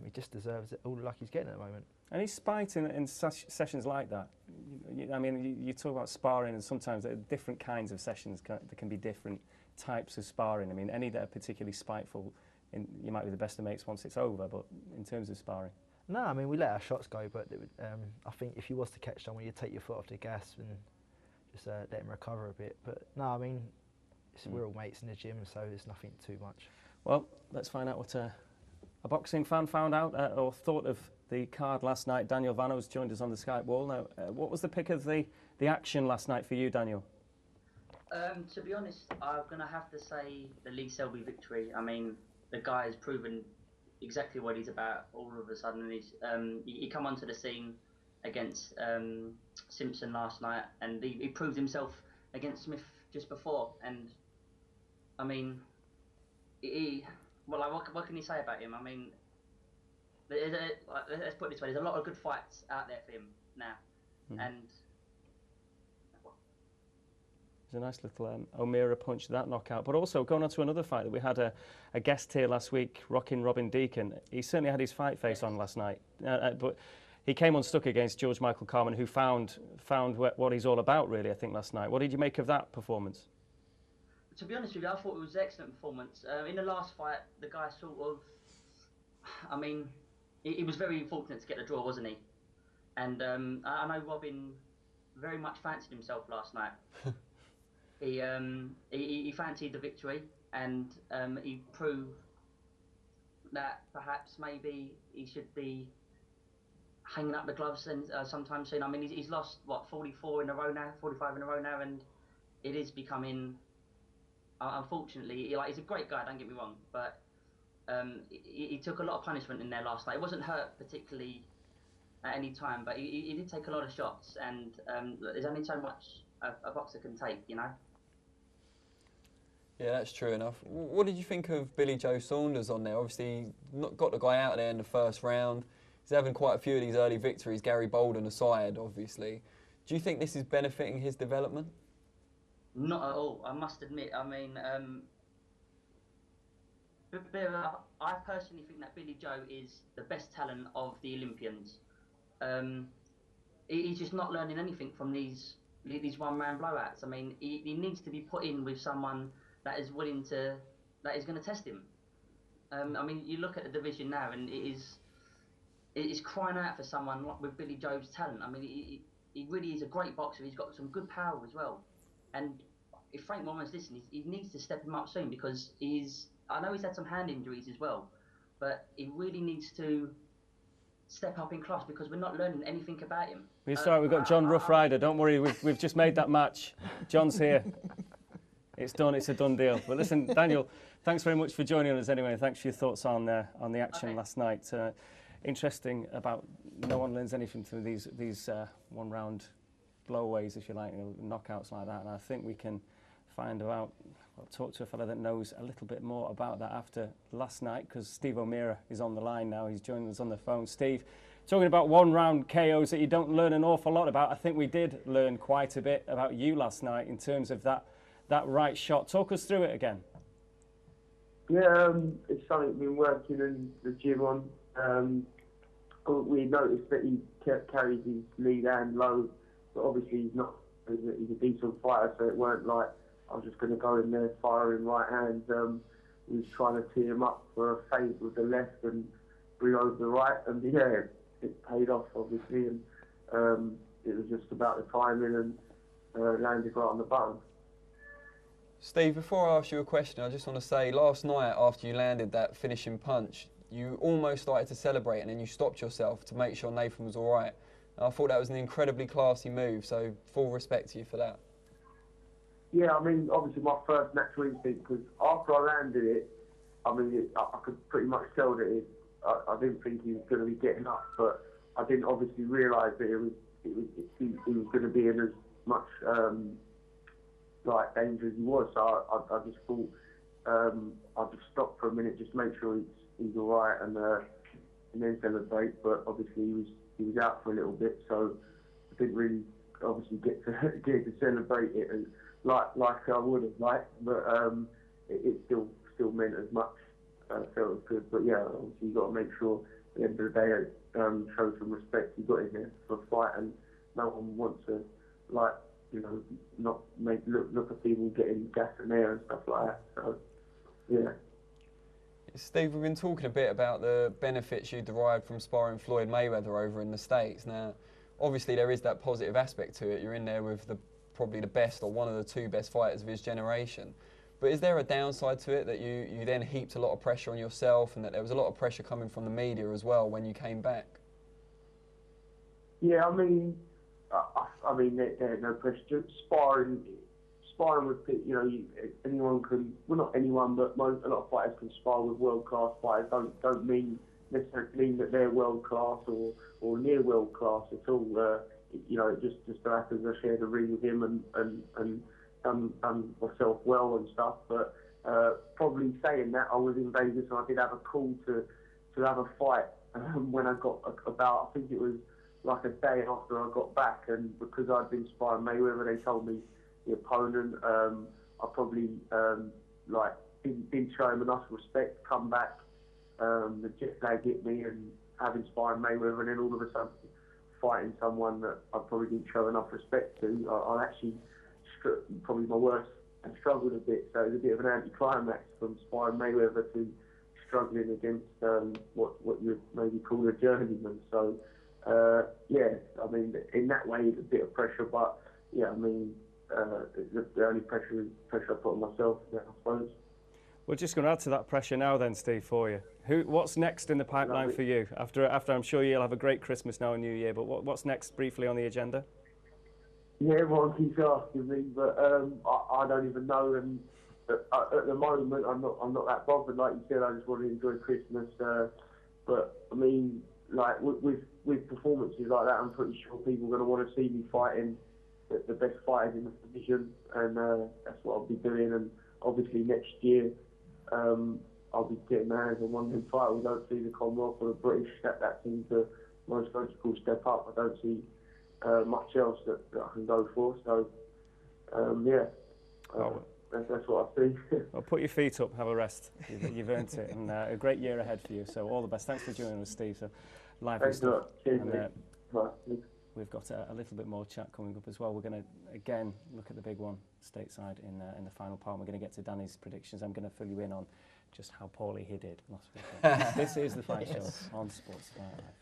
He just deserves it, all the luck he's getting at the moment. And he's spite in sessions like that. I mean, you talk about sparring, and sometimes there are different kinds of sessions. There can be different types of sparring. I mean, any that are particularly spiteful, you might be the best of mates once it's over, but in terms of sparring. No, I mean, we let our shots go, but I think if you was to catch someone, you'd take your foot off the gas and just let him recover a bit. But no, I mean, we're all mates in the gym, so there's nothing too much. Well, let's find out what a boxing fan found out or thought of the card last night. Daniel Vanos joined us on the Skype wall. Now, what was the pick of the action last night for you, Daniel? To be honest, I'm going to have to say the Lee Selby victory. I mean, the guy has proven exactly what he's about all of a sudden. He come onto the scene against Simpson last night, and he proved himself against Smith just before. And, I mean, what can you say about him? I mean, let's put it this way, there's a lot of good fights out there for him now. And a nice little O'Meara punch, that knockout. But also, going on to another fight, that we had a guest here last week, Rockin' Robin Deacon. He certainly had his fight face on last night. But he came unstuck against George Michael Carman, who found what he's all about, really, I think, last night. What did you make of that performance? To be honest with you, I thought it was an excellent performance. In the last fight, the guy sort of, I mean, he was very fortunate to get the draw, wasn't he? And I know Robin very much fancied himself last night. He fancied the victory, and he proved that perhaps maybe he should be hanging up the gloves and sometime soon. I mean, he's lost, what, 44 in a row now, 45 in a row now, and it is becoming, unfortunately, he's a great guy, don't get me wrong, but he took a lot of punishment in there last night. It wasn't hurt particularly at any time, but he did take a lot of shots, and there's only so much a boxer can take, you know? Yeah, that's true enough. What did you think of Billy Joe Saunders on there? Obviously, not got the guy out there in the first round. He's having quite a few of these early victories, Gary Bolden aside, obviously. Do you think this is benefiting his development? Not at all, I must admit. I mean, I personally think that Billy Joe is the best talent of the Olympians. He's just not learning anything from these one-round blowouts. I mean, he needs to be put in with someone that is willing to, that is going to test him. I mean, you look at the division now, and it is crying out for someone with Billy Joe's talent. I mean, he really is a great boxer. He's got some good power as well. And if Frank Warren's listening, he needs to step him up soon, because I know he's had some hand injuries as well, but he really needs to step up in class, because we're not learning anything about him. Sorry, we've got John Rough Rider. Don't worry, we've just made that match. John's here. It's done. It's a done deal. But listen, Daniel, thanks very much for joining us anyway. Thanks for your thoughts on the action last night. Interesting about no one learns anything from these one-round blowaways, if you like, knockouts like that. And I think we can find out, talk to a fella that knows a little bit more about that after last night, because Steve O'Meara is on the line now. He's joining us on the phone. Steve, talking about one-round KOs that you don't learn an awful lot about. I think we did learn quite a bit about you last night in terms of that right shot. Talk us through it again. Yeah, it's something we've been working in the gym on. We noticed that he carries his lead hand low, but obviously he's a decent fighter, so it weren't like I was just going to go in there firing right hand. We was trying to tee him up for a fade with the left, and bring over the right, and yeah, it paid off obviously, and it was just about the timing and landed right on the button. Steve, before I ask you a question, I just want to say, last night after you landed that finishing punch, you almost started to celebrate and then you stopped yourself to make sure Nathan was all right. And I thought that was an incredibly classy move, so full respect to you for that. Yeah, I mean, obviously my first natural instinct, because after I landed it, I mean, I could pretty much tell that I didn't think he was going to be getting up, but I didn't obviously realise that he was going to be in as much like danger as he was. So I just thought I'd just stop for a minute, just make sure he's all right, and then celebrate. But obviously he was out for a little bit, so I didn't really obviously get to celebrate it like I would have liked. But it still meant as much. Felt it was good. But yeah, obviously you got to make sure at the end of the day show some respect. You got in there for a fight, and no one wants to not make look at people getting gas in there and stuff like that. So yeah. Steve, we've been talking a bit about the benefits you derived from sparring Floyd Mayweather over in the States. Now, obviously there is that positive aspect to it. You're in there with probably the best or one of the two best fighters of his generation. But is there a downside to it that you then heaped a lot of pressure on yourself, and that there was a lot of pressure coming from the media as well when you came back? Yeah, I mean, there's no pressure. Sparring with people, anyone can. Well, not anyone, but a lot of fighters can spar with world class fighters. Don't necessarily mean that they're world class or near world class at all. It just so happens I shared a ring with him and done myself well and stuff. But probably saying that, I was in Vegas and I did have a call to have a fight when I got about, I think it was like a day after I got back, and because I'd been sparring Mayweather, they told me the opponent, I probably didn't show him enough respect, come back, the jet lag hit me, and having sparring Mayweather, and then all of a sudden fighting someone that I probably didn't show enough respect to, I actually, probably my worst, and struggled a bit, so it was a bit of an anticlimax from sparring Mayweather to struggling against what you would maybe call a journeyman. So yeah, I mean, in that way it's a bit of pressure, but yeah, I mean, the only pressure I put on myself, I suppose. We're just going to add to that pressure now then, Steve, for you. What's next in the pipeline for you? After I'm sure you'll have a great Christmas now and New Year, but what's next briefly on the agenda? Yeah, everyone keeps asking me, but I don't even know, and at the moment I'm not that bothered. Like you said, I just want to enjoy Christmas, but I mean, like with performances like that, I'm pretty sure people are going to want to see me fighting the best fighters in the division, and that's what I'll be doing. And obviously next year I'll be getting my hands on one of them fighters. We don't see the Commonwealth or the British. That seems the most logical step up. I don't see much else that I can go for. So yeah, that's what I see. Well, put your feet up, have a rest. You've earned it, and a great year ahead for you. So all the best. Thanks for joining us, Steve. So lively stuff. Cheers, and, we've got a little bit more chat coming up as well. We're going to again look at the big one stateside in the final part. We're going to get to Danny's predictions. I'm going to fill you in on just how poorly he did last weekend. This is the Fight Show on Sports Tonight Live.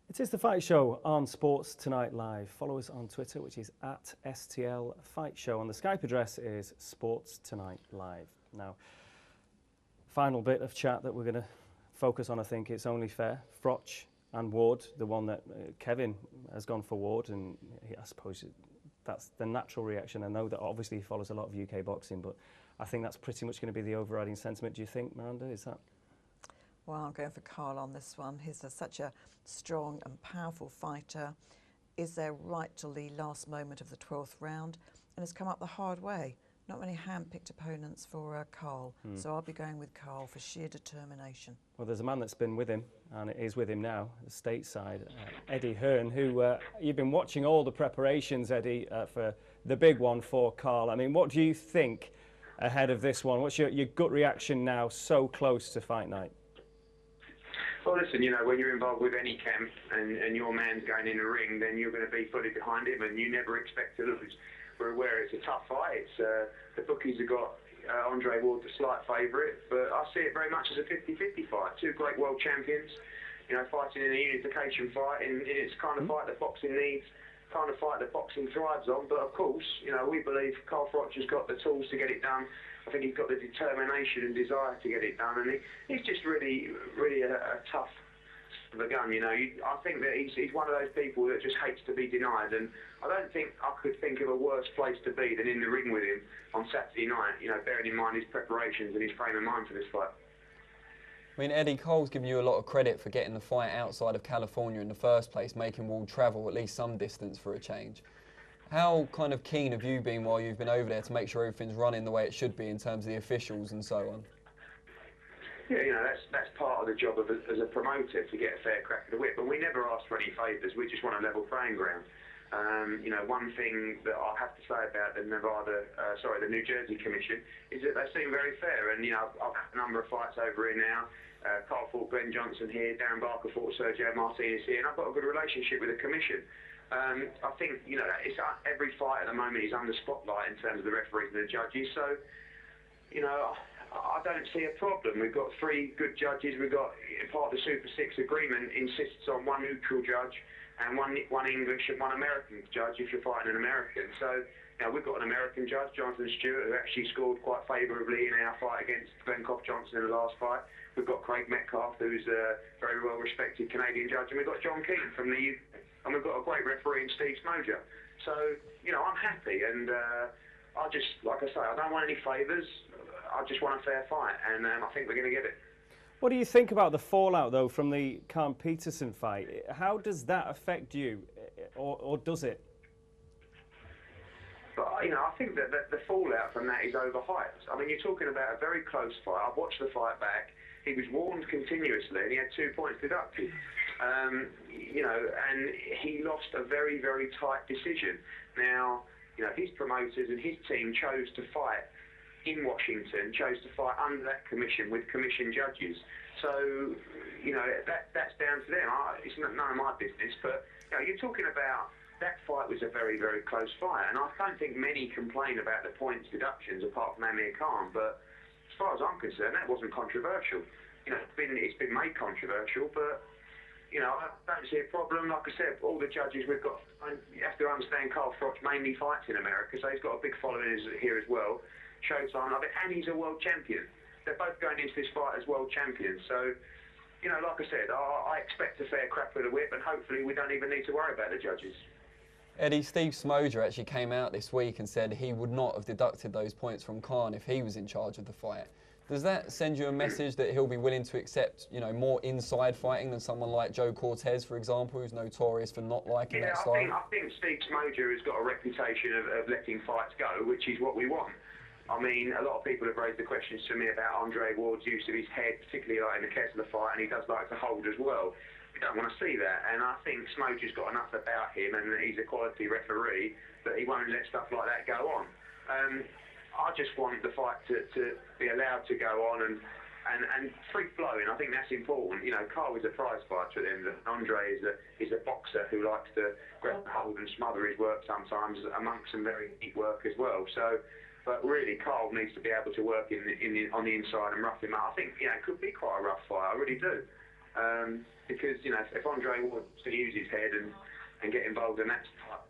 It is the Fight Show on Sports Tonight Live. Follow us on Twitter, which is @STL Fight Show, and the Skype address is Sports Tonight Live. Now, final bit of chat that we're going to focus on, I think it's only fair. Froch and Ward, the one that Kevin has gone for Ward, and I suppose that's the natural reaction. I know that obviously he follows a lot of UK boxing, but I think that's pretty much going to be the overriding sentiment. Do you think, Miranda, is that? Well, I'm going for Carl on this one. He's such a strong and powerful fighter. Is there right till the last moment of the 12th round, and has come up the hard way. Not many hand-picked opponents for Carl, so I'll be going with Carl for sheer determination. Well, there's a man that's been with him, and is with him now, the stateside, Eddie Hearn, who you've been watching all the preparations, Eddie, for the big one for Carl. I mean, what do you think ahead of this one? What's your gut reaction now, so close to fight night? Well, listen, when you're involved with any camp and your man's going in the ring, then you're going to be fully behind him, and you never expect to lose. we're aware it's a tough fight. It's the bookies have got Andre Ward the slight favourite, but I see it very much as a 50-50 fight. Two great world champions, you know, fighting in a unification fight, and it's kind of fight that boxing needs, kind of fight that boxing thrives on. But of course, you know, we believe Carl Froch has got the tools to get it done. I think he's got the determination and desire to get it done, and he's just really a tough of a gun, you know. I think that he's one of those people that just hates to be denied, and I don't think I could think of a worse place to be than in the ring with him on Saturday night, you know, bearing in mind his preparations and his frame of mind for this fight. I mean, Eddie, Cole's given you a lot of credit for getting the fight outside of California in the first place, making Ward travel at least some distance for a change. How kind of keen have you been while you've been over there to make sure everything's running the way it should be in terms of the officials and so on? Yeah, you know, that's part of the job as a promoter, to get a fair crack at the whip. But we never ask for any favours. We just want a level playing ground. You know, one thing that I have to say about the the New Jersey Commission is that they seem very fair. And, you know, I've had a number of fights over here now. Carl fought Glenn Johnson here, Darren Barker fought Sergio Martinez here, and I've got a good relationship with the Commission. I think, you know, every fight at the moment is under spotlight in terms of the referees and the judges. So, you know, I don't see a problem. We've got 3 good judges. We've got, part of the Super 6 agreement insists on 1 neutral judge and one English and 1 American judge if you're fighting an American. So, you know, we've got an American judge, Jonathan Stewart, who actually scored quite favourably in our fight against Glencoff Johnson in the last fight. We've got Craig Metcalf, who's a very well-respected Canadian judge, and we've got John Keane from the UK, and we've got a great referee in Steve Smoger. So, you know, I'm happy, and I just, like I say, I don't want any favours. I just want a fair fight, and I think we're going to get it. What do you think about the fallout, though, from the Khan Peterson fight? How does that affect you, or does it? But, you know, I think that the fallout from that is overhyped. I mean, you're talking about a very close fight. I've watched the fight back. He was warned continuously, and he had 2 points deducted. You know, and he lost a very, very tight decision. Now, you know, his promoters and his team chose to fight in Washington, chose to fight under that commission with commission judges. So, you know, that's down to them. It's none of my business, but, you know, you're talking about that fight was a very, very close fight, and I don't think many complain about the points deductions apart from Amir Khan, but as far as I'm concerned, that wasn't controversial. You know, it's been made controversial, but, you know, I don't see a problem. Like I said, all the judges we've got, you have to understand Carl Froch mainly fights in America, so he's got a big following here as well. Showtime of it, and he's a world champion. They're both going into this fight as world champions. So, you know, like I said, I expect a fair crack with the whip, and hopefully we don't even need to worry about the judges. Eddie, Steve Smoger actually came out this week and said he would not have deducted those points from Khan if he was in charge of the fight. Does that send you a message that he'll be willing to accept, you know, more inside fighting than someone like Joe Cortez, for example, who's notorious for not liking that style? I think Steve Smoger has got a reputation of letting fights go, which is what we want. I mean, a lot of people have raised the questions to me about Andre Ward's use of his head, particularly like in the Kessler fight, and he does like to hold as well. We don't want to see that, and I think Smoger's got enough about him, and he's a quality referee, that he won't let stuff like that go on. I just want the fight to be allowed to go on and free-flowing. I think that's important. You know, Carl is a prize fighter at the end of it. Andre is a boxer who likes to grab hold and smother his work sometimes, amongst some very deep work as well. So, but really, Carl needs to be able to work on the inside and rough him up. I think, you know, it could be quite a rough fight. I really do. Because, you know, if Andre wants to use his head and get involved in that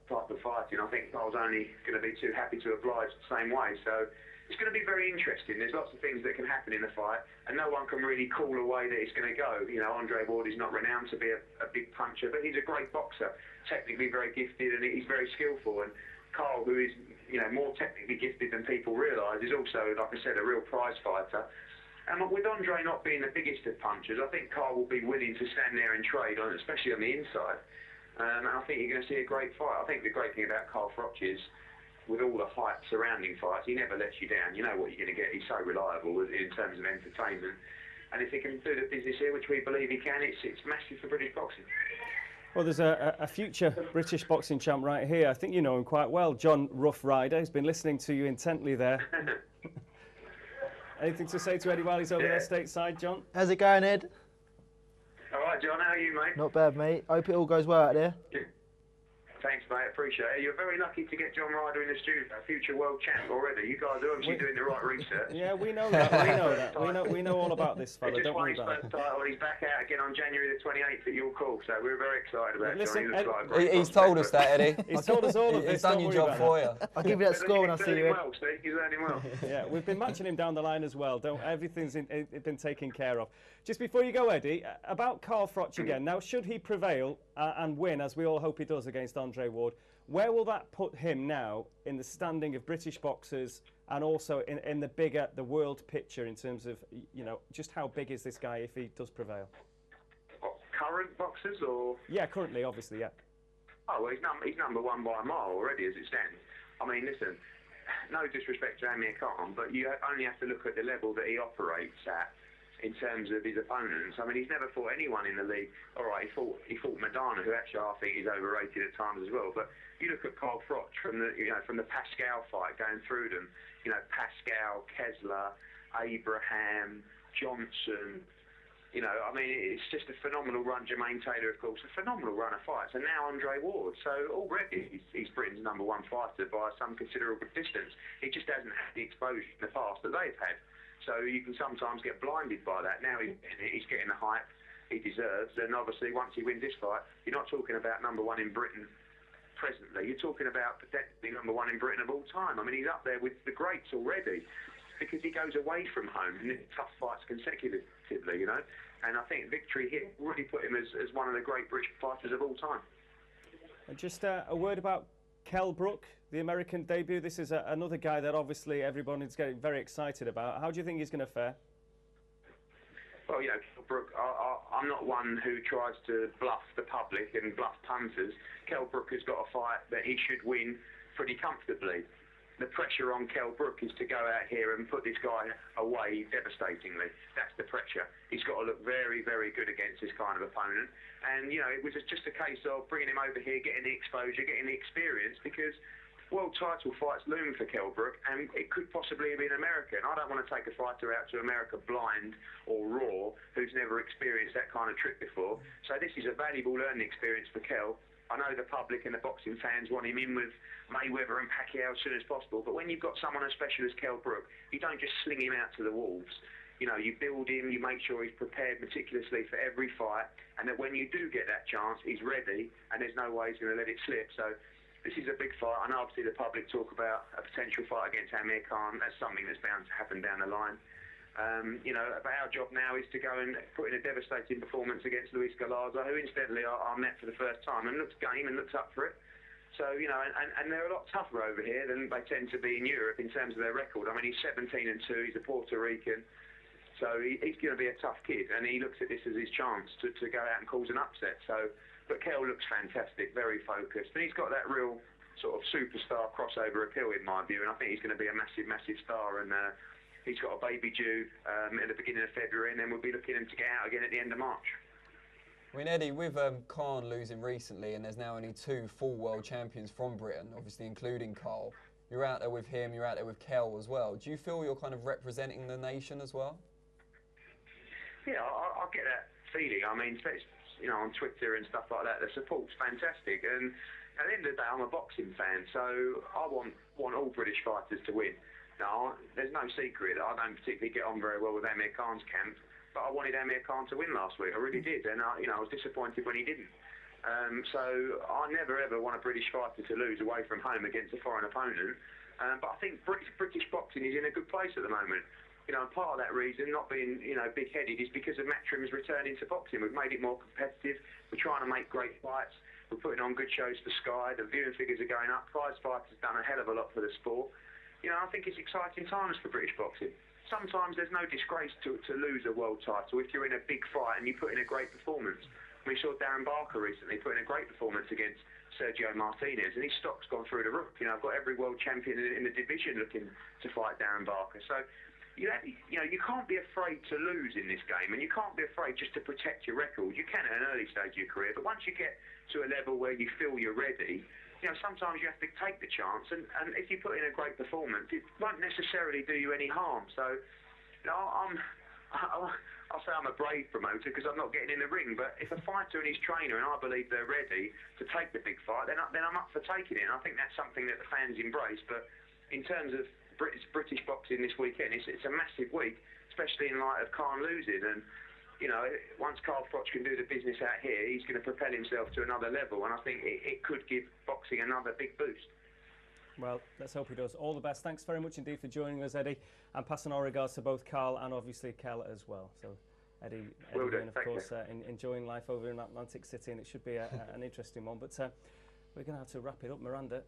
type of fighting, I think Carl's only going to be too happy to oblige the same way. So it's going to be very interesting. There's lots of things that can happen in the fight, and no one can really call away that it's going to go. You know, Andre Ward is not renowned to be a big puncher, but he's a great boxer, technically very gifted, and he's very skillful. And Carl, who is, you know, more technically gifted than people realise, is also, like I said, a real prize fighter. And with Andre not being the biggest of punchers, I think Carl will be willing to stand there and trade on, especially on the inside. And I think you're going to see a great fight. I think the great thing about Carl Froch is, with all the hype surrounding fights, he never lets you down. You know what you're going to get. He's so reliable in terms of entertainment. And if he can do the business here, which we believe he can, it's massive for British boxing. Well, there's a future British boxing champ right here. I think you know him quite well. John Rough Ryder. He's been listening to you intently there. Anything to say to Eddie while he's over there stateside, John? How's it going, Ed? All right, John, how are you, mate? Not bad, mate. Hope it all goes well out there. Thanks, mate. Appreciate it. You're very lucky to get John Ryder in the studio, future world champ already. You guys are obviously doing the right research. Yeah, we know that. We know that. We know all about this fella. He just Don't won worry his about first it. title. He's back out again on January the 28th at your call, so we're very excited about Listen, John. He looks like a great He's prospect, told us that, Eddie. He's told us all of this. He's done don't your worry job about for that. you. I'll give you that score when I He's see you. learning Ed. well, Steve. He's learning well. Yeah, we've been matching him down the line as well. Everything's been taken care of. Just before you go, Eddie, about Carl Froch again. Now, should he prevail and win, as we all hope he does, against Andre Ward, where will that put him now in the standing of British boxers and also in the world picture in terms of, you know, just how big is this guy if he does prevail? What, current boxers or? Yeah, currently, obviously, yeah. Oh, well, he's number one by a mile already as it stands. I mean, listen, no disrespect to Amir Khan, but you only have to look at the level that he operates at in terms of his opponents. I mean, he's never fought anyone in the league. All right, he fought Madonna, who actually I think is overrated at times as well. But you look at Carl Froch from the Pascal fight going through them. You know, Pascal, Kessler, Abraham, Johnson. You know, I mean, it's just a phenomenal run. Jermaine Taylor, of course, a phenomenal run of fights. And now Andre Ward. So already he's Britain's number one fighter by some considerable distance. He just hasn't had the exposure in the past that they've had. So you can sometimes get blinded by that. Now he's getting the hype he deserves. And obviously, once he wins this fight, you're not talking about number one in Britain presently. You're talking about potentially number one in Britain of all time. I mean, he's up there with the greats already because he goes away from home and tough fights consecutively, you know. And I think victory here really put him as one of the great British fighters of all time. And just a word about Kell Brook, the American debut. This is another guy that obviously everyone is getting very excited about. How do you think he's going to fare? Well, you know, Kell Brook, I'm not one who tries to bluff the public and bluff punters. Kell Brook has got a fight that he should win pretty comfortably. The pressure on Kell Brook is to go out here and put this guy away devastatingly. That's the pressure. He's got to look very, very good against this kind of opponent. And, you know, it was just a case of bringing him over here, getting the exposure, getting the experience, because world title fights loom for Kell Brook, and it could possibly be in America. And I don't want to take a fighter out to America blind or raw who's never experienced that kind of trip before. So this is a valuable learning experience for Kell. I know the public and the boxing fans want him in with Mayweather and Pacquiao as soon as possible, but when you've got someone as special as Kell Brook, you don't just sling him out to the wolves. You know, you build him, you make sure he's prepared meticulously for every fight, and that when you do get that chance, he's ready, and there's no way he's going to let it slip. So this is a big fight. I know obviously the public talk about a potential fight against Amir Khan. That's something that's bound to happen down the line. You know, but our job now is to go and put in a devastating performance against Luis Galaza, who incidentally I met for the first time and looks game and looks up for it. So, you know, and they're a lot tougher over here than they tend to be in Europe in terms of their record. I mean, he's 17-2, he's a Puerto Rican, so he's going to be a tough kid, and he looks at this as his chance to go out and cause an upset. So, but Kell looks fantastic, very focused, and he's got that real sort of superstar crossover appeal in my view, and I think he's going to be a massive, massive star. And he's got a baby due at the beginning of February, and then we'll be looking at him to get out again at the end of March. I mean, Eddie, with Khan losing recently, and there's now only 2 full world champions from Britain, obviously including Carl, you're out there with him, you're out there with Kell as well. Do you feel you're kind of representing the nation as well? Yeah, I get that feeling. I mean, you know, on Twitter and stuff like that, the support's fantastic. And at the end of the day, I'm a boxing fan, so I want all British fighters to win. Now, there's no secret that I don't particularly get on very well with Amir Khan's camp, but I wanted Amir Khan to win last week. I really did, and I was disappointed when he didn't. So I never ever want a British fighter to lose away from home against a foreign opponent. But I think British boxing is in a good place at the moment. You know, and part of that reason, not being, you know, big-headed, is because of Matchroom's returning to boxing. We've made it more competitive. We're trying to make great fights. We're putting on good shows for Sky. The viewing figures are going up. Prize Fights has done a hell of a lot for the sport. You know, I think it's exciting times for British boxing. Sometimes there's no disgrace to lose a world title if you're in a big fight and you put in a great performance. We saw Darren Barker recently put in a great performance against Sergio Martinez, and his stock's gone through the roof. You know, I've got every world champion in the division looking to fight Darren Barker. So, you know, you can't be afraid to lose in this game, and you can't be afraid just to protect your record. You can at an early stage of your career, but once you get to a level where you feel you're ready, you know, sometimes you have to take the chance, and if you put in a great performance, it won't necessarily do you any harm. So, you know, I can't say I'm a brave promoter because I'm not getting in the ring. But if a fighter and his trainer, and I believe they're ready to take the big fight, then I'm up for taking it. And I think that's something that the fans embrace. But in terms of British boxing this weekend, it's a massive week, especially in light of Khan losing. And you know, once Carl Froch can do the business out here, he's going to propel himself to another level, and I think it could give boxing another big boost. Well, let's hope he does. All the best. Thanks very much indeed for joining us, Eddie, and passing our regards to both Carl and obviously Kel as well. So, Eddie and of course, enjoying life over in Atlantic City, and it should be an interesting one. But we're going to have to wrap it up. Miranda,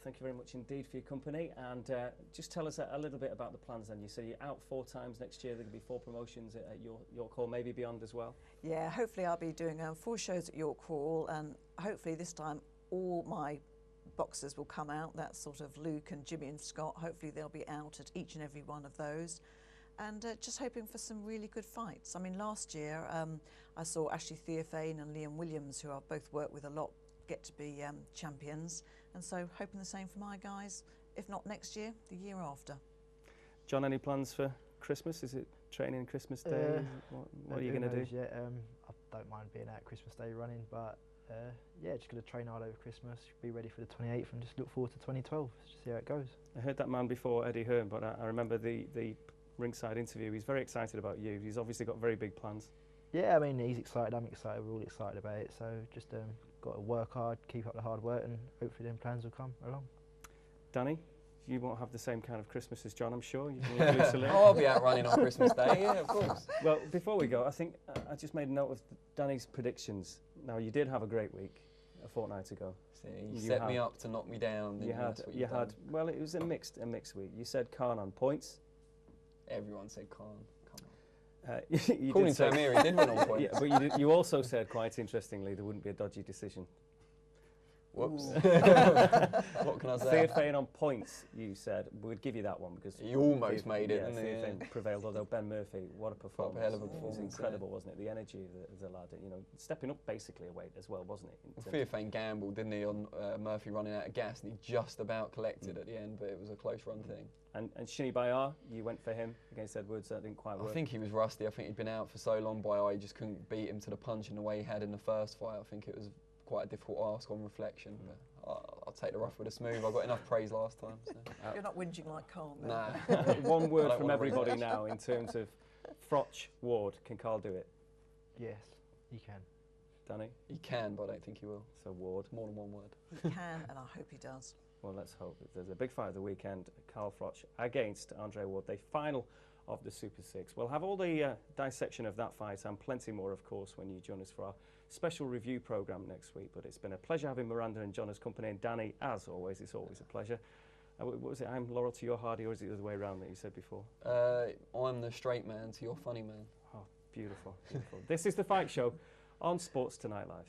thank you very much indeed for your company, and just tell us a little bit about the plans then. You say you're out 4 times next year. There will be 4 promotions at York Hall, maybe beyond as well. Yeah, hopefully I'll be doing 4 shows at York Hall, and hopefully this time all my boxers will come out. That's sort of Luke and Jimmy and Scott. Hopefully they'll be out at each and every one of those, and just hoping for some really good fights. I mean, last year I saw Ashley Theophane and Liam Williams, who I've both worked with a lot, get to be champions, and so hoping the same for my guys, if not next year, the year after. John, any plans for Christmas? Is it training Christmas Day? What are you going to do? Yeah, I don't mind being out Christmas Day running, but yeah, just going to train hard over Christmas, be ready for the 28th, and just look forward to 2012, just see how it goes. I heard that man before, Eddie Hearn, but I remember the ringside interview. He's very excited about you. He's obviously got very big plans. Yeah, I mean, he's excited, I'm excited, we're all excited about it, so just got to work hard, keep up the hard work, and hopefully them plans will come along. Danny, you won't have the same kind of Christmas as John, I'm sure. You can leave loose a little. Oh, I'll be out running on Christmas Day, yeah, of course. Well, before we go, I think I just made a note of Danny's predictions. Now, you did have a great week a fortnight ago. See, you set me up to knock me down. You had. Well, it was a mixed week. You said Khan on points. Everyone said Khan. According to Amir, he did win on points. Yeah, but you also said, quite interestingly, there wouldn't be a dodgy decision. Whoops. What can I say? Theophane on points, you said. We'd give you that one because he almost made it. Yeah, Theophane prevailed, although Ben Murphy, what a performance. What a hell of a performance. It was incredible, wasn't it? The energy of the lad, you know, stepping up basically a weight as well, wasn't it? Theophane gambled, didn't he, on Murphy running out of gas, and he just about collected at the end, but it was a close run thing. And Shinny Bayar, you went for him against Edwards. That didn't quite work. I think he was rusty. I think he'd been out for so long. Bayar, he just couldn't beat him to the punch in the way he had in the first fight. I think it was quite a difficult ask on reflection. But I'll take the rough with the smooth. I got enough praise last time. So. You're not whinging like Carl. Nah. One word from everybody now in terms of Froch, Ward. Can Carl do it? Yes, he can. Danny? He can, but I don't think he will. So Ward. More than one word. He can, and I hope he does. Well, let's hope. There's a big fight of the weekend. Carl Froch against Andre Ward, the final of the Super 6. We'll have all the dissection of that fight and plenty more, of course, when you join us for our special review programme next week. But it's been a pleasure having Miranda and John as company, and Danny, as always, it's always a pleasure. What was it? I'm loyal to your Hardy, or is it the other way around that you said before? I'm the straight man to your funny man. Oh, beautiful, beautiful. This is The Fight Show on Sports Tonight Live.